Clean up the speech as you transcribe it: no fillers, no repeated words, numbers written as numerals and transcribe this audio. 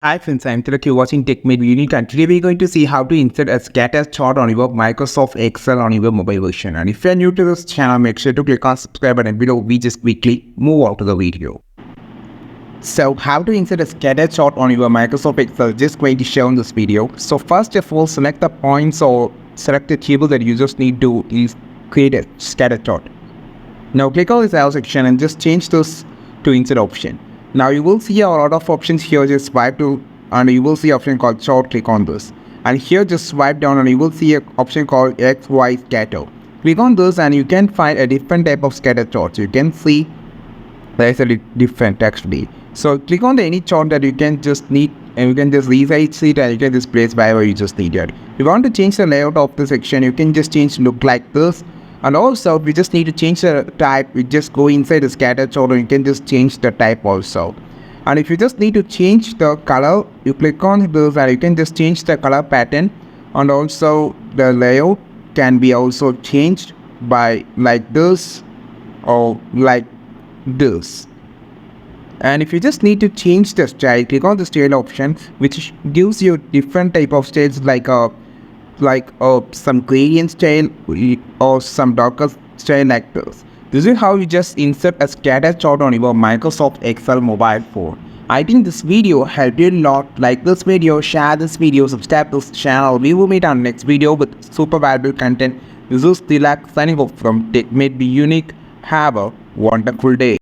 Hi friends, I'm Tilak. You're watching TechMade Unique, and today we're going to see how to insert a scatter chart on your Microsoft Excel on your mobile version. And if you're new to this channel, make sure to click on subscribe button below. We just quickly move on to the video. So how to insert a scatter chart on your Microsoft Excel, just going to show in this video. So first of all, select the points or select the table that you just need to create a scatter chart. Now click on this arrow section and just change this to insert option. Now you will see a lot of options here. Just swipe to and you will see option called chart. Click on this, and here just swipe down and you will see an option called XY scatter. Click on this and you can find a different type of scatter chart. You can see there is a different actually. So click on any chart that you can just need, and you can just resize it and you can just place wherever you just need it. If you want to change the layout of the section, you can just change look like this. And also we just need to change the type. We just go inside the scatter chart, or you can just change the type also. And if you just need to change the color, you click on this and you can just change the color pattern. And also the layout can be also changed by like this or like this. And if you just need to change the style, click on the style option, which gives you different type of styles like some gradient style or some darker style like this. This is how you just insert a scatter chart on your Microsoft Excel mobile phone. I think this video helped you a lot. Like this video, share this video, subscribe to this channel. We will meet on next video with super valuable content. This is Tilak signing off from TechMade Be Unique. Have a wonderful day.